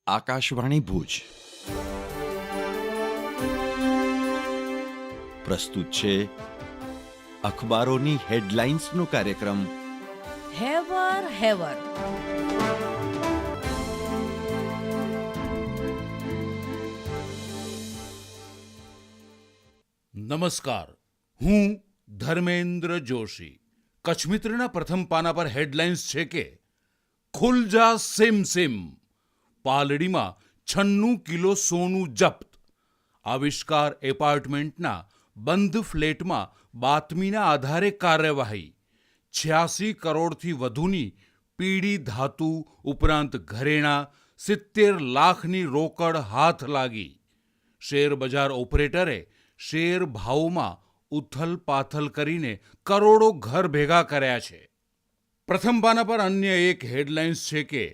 આકાશવાણી ભુજ પ્રસ્તુત છે અખબારોની હેડલાઇન્સનો કાર્યક્રમ હેવર હેવર. નમસ્કાર, હું ધર્મેન્દ્ર જોશી. કચ્છ મિત્રના પ્રથમ પાના પર હેડલાઇન્સ છે કે ખુલ જા સિમ સિમ, પાલડીમાં 96 કિલો સોનું જપ્ત. આવિષ્કાર એપાર્ટમેન્ટના બંધ ફ્લેટમાં બાતમીના આધારે કાર્યવાહી. 86 કરોડથી વધુની પીળી ધાતુ ઉપરાંત ઘરેણાં, 70 લાખની રોકડ હાથ લાગી. શેર બજાર ઓપરેટરે શેર ભાવમાં ઉથલ પાથલ કરીને કરોડો ઘર ભેગા કર્યા છે. પ્રથમ પાના પર અન્ય એક હેડલાઇન્સ છે કે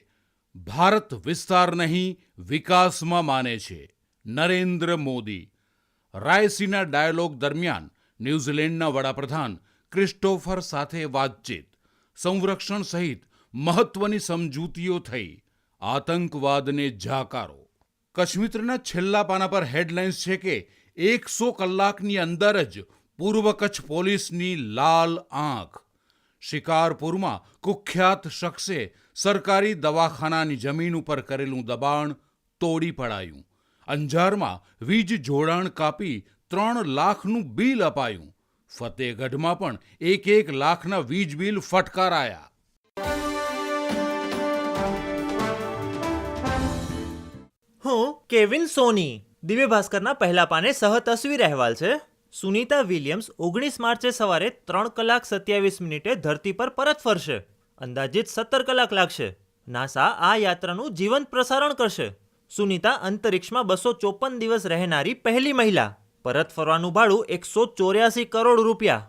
ભારત વિસ્તાર નહીં વિકાસમાં માને છે, નરેન્દ્ર મોદી. રાયસીના ડાયલોગ દરમિયાન ન્યૂઝીલેન્ડના વડાપ્રધાન ક્રિસ્ટોફર સાથે વાતચીત. સંરક્ષણ સહિત મહત્વની સમજૂતીઓ થઈ. આતંકવાદને જાકારો. કચ્છ મિત્રના છેલ્લા પાના પર હેડલાઇન્સ છે કે 100 કલાકની અંદર જ પૂર્વ કચ્છ પોલીસની લાલ આંખ. શિકારપુરમાં કુખ્યાત શખ્સે સરકારી દવાખાનાની જમીન ઉપર કરેલું દબાણ તોડી પડાયું. અંજારમાં વીજ જોડાણ કાપી 3 લાખનું બિલ અપાયું. ફતેહગઢમાં પણ 1 લાખના વીજ બિલ ફટકારાયા. હું કેવિન સોની. દિવ્ય ભાસ્કરના પહેલા પાને સહ તસવીર અહેવાલ છે. સુનીતા વિલિયમ્સ 19 માર્ચે સવારે 3 કલાક 27 મિનિટે ધરતી પર પરત ફરશે. અંદાજિત 17 કલાક લાગશે. નાસા આ યાત્રાનું જીવંત પ્રસારણ કરશે. સુનીતા અંતરિક્ષમાં 254 દિવસ રહેનારી પહેલી મહિલા. પરત ફરવાનું ભાડું 184 કરોડ રૂપિયા.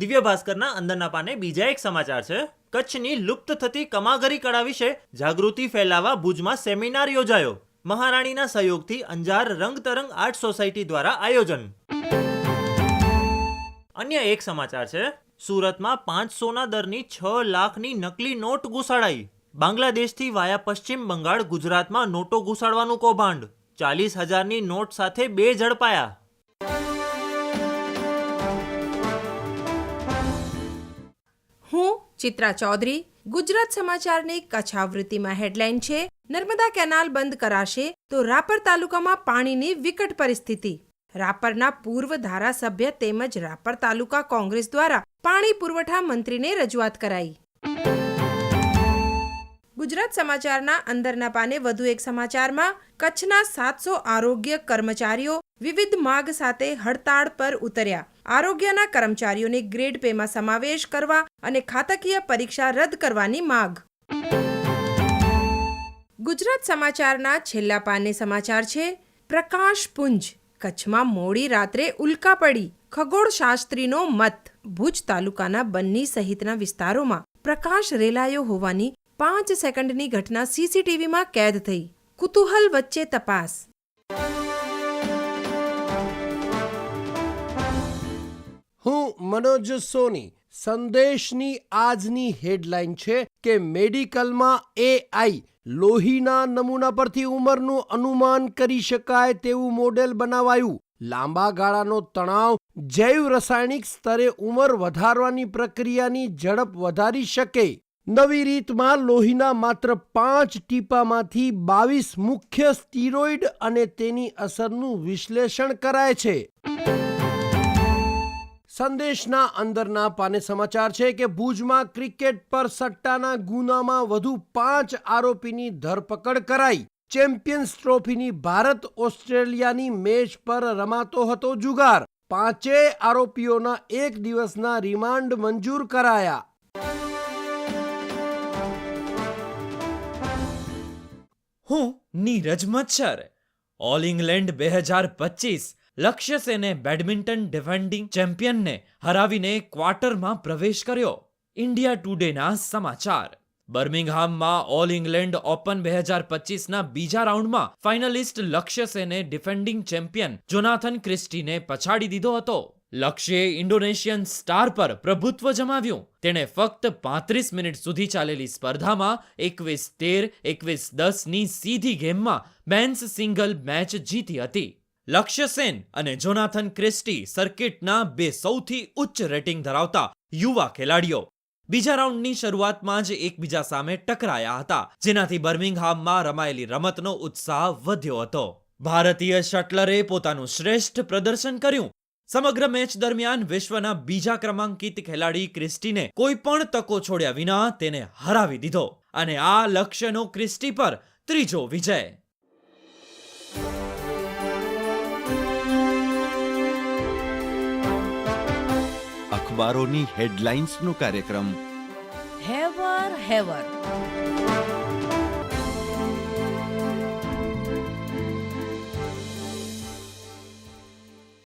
દિવ્ય ભાસ્કરના અંદરના પાને બીજા એક સમાચાર છે. કચ્છની લુપ્ત થતી કમાગરી કળા વિશે જાગૃતિ ફેલાવવા ભુજમાં સેમિનાર યોજાયો. મહારાણીના સહયોગથી અંજાર રંગતરંગ આર્ટ સોસાયટી દ્વારા આયોજન. અન્ય એક સમાચાર છે. સુરતમાં 500ના દરની 6 લાખની નકલી નોટ ઘુસાડાઈ. બાંગ્લાદેશથી વાયા પશ્ચિમ બંગાળ ગુજરાતમાં નોટો ઘુસાડવાનું કૌભાંડ. 40,000ની નોટ સાથે 2 ઝડપાયા. હું ચિત્રા ચૌધરી. ગુજરાત સમાચારની કચ્છ આવૃત્તિમાં હેડલાઇન છે, નર્મદા કેનાલ બંધ કરાશે તો રાપર તાલુકામાં પાણીની વિકટ પરિસ્થિતિ. રાપરના પૂર્વ ધારાસભ્ય તેમજ રાપર તાલુકા કોંગ્રેસ દ્વારા પાણી પુરવઠા મંત્રીને રજૂઆત કરાઈ. ગુજરાત સમાચારના અંદરના પાને વધુ એક સમાચારમાં કચ્છના 700 આરોગ્ય કર્મચારીઓ વિવિધ માગ સાથે હડતાળ પર ઉતર્યા. આરોગ્યના કર્મચારીઓને ગ્રેડ પેમાં સમાવેશ કરવા અને ખાતાકીય પરીક્ષા રદ કરવાની માગ. ગુજરાત સમાચારના છેલ્લા પાને સમાચાર છે, પ્રકાશ પુંજ. કચ્છમાં મોડી રાત્રે ઉલ્કા પડી. ખગોળશાસ્ત્રીનો મત. ભુજ તાલુકાના બન્ની સહિતના વિસ્તારોમાં પ્રકાશ રેલાયો હોવાની 5 સેકન્ડની ઘટના સીસીટીવીમાં કેદ થઈ. કુતૂહલ વચ્ચે તપાસ. હું મનોજ સોની. સંદેશની આજની હેડલાઇન છે કે મેડિકલમાં AI લોહીના નમૂના પરથી ઉંમરનું અનુમાન કરી શકાય તેવું મોડેલ બનાવાયું. લાંબા ગાળાનો તણાવ જૈવ રાસાયણિક સ્તરે ઉંમર વધારવાની પ્રક્રિયાની ઝડપ વધારી શકે. નવી રીતમાં લોહીના માત્ર 5 ટીપામાંથી 22 મુખ્ય સ્ટીરોઇડ અને તેની અસરનું વિશ્લેષણ કરાય છે. સંદેશના અંદરના પાને સમાચાર છે કે ભુજમાં ક્રિકેટ પર સટ્ટાના ગુનામાં વધુ 5 આરોપીની ધરપકડ કરાઈ. ચેમ્પિયન્સ ટ્રોફીની ભારત ઓસ્ટ્રેલિયાની મેચ પર રમાતો હતો જુગાર. 5 આરોપીઓના 1 દિવસના રિમાન્ડ મંજૂર કરાયા. હું નીરજ મચ્છર. ઓલ ઇંગ્લેન્ડ 2025 લક્ષ્ય સેને બેડમિન્ટન ડિફેન્ડિંગ ચેમ્પિયનને હરાવીને ક્વાર્ટરમાં પ્રવેશ કર્યો. ઇન્ડિયા ટુડેના સમાચાર. બર્મિંગહામમાં ઓલ ઇંગ્લેન્ડ ઓપન 2025ના બીજા રાઉન્ડમાં ફાઇનલિસ્ટ લક્ષ્ય સેને ડિફેન્ડિંગ ચેમ્પિયન જોનાથન ક્રિસ્ટીને પછાડી દીધો હતો. લક્ષ્યે ઇન્ડોનેશિયન સ્ટાર પર પ્રભુત્વ જમાવ્યું. તેણે ફક્ત 35 મિનિટ સુધી ચાલેલી સ્પર્ધામાં 21-13, 21-10 ની સીધી ગેમમાં મેન્સ સિંગલ મેચ જીતી હતી. લક્ષ્ય સેન અને જોનાથન ક્રિસ્ટી સર્કિટના બે સૌથી ઉચ્ચ રેટિંગ ધરાવતા યુવા ખેલાડીઓ બીજા રાઉન્ડની શરૂઆતમાં જ એકબીજા સામે ટકરાયા હતા, જેનાથી બર્મિંગહામમાં રમાયેલી રમતનો ઉત્સાહ વધ્યો હતો. ભારતીય શટલરે પોતાનું શ્રેષ્ઠ પ્રદર્શન કર્યું. સમગ્ર મેચ દરમિયાન વિશ્વના બીજા ક્રમાંકિત ખેલાડી ક્રિસ્ટીને કોઈ પણ તકો છોડ્યા વિના તેને હરાવી દીધો અને આ લક્ષ્યનો ક્રિસ્ટી પર ત્રીજો વિજય. અખબારોની હેડલાઇન્સનો કાર્યક્રમ હેવર હેવર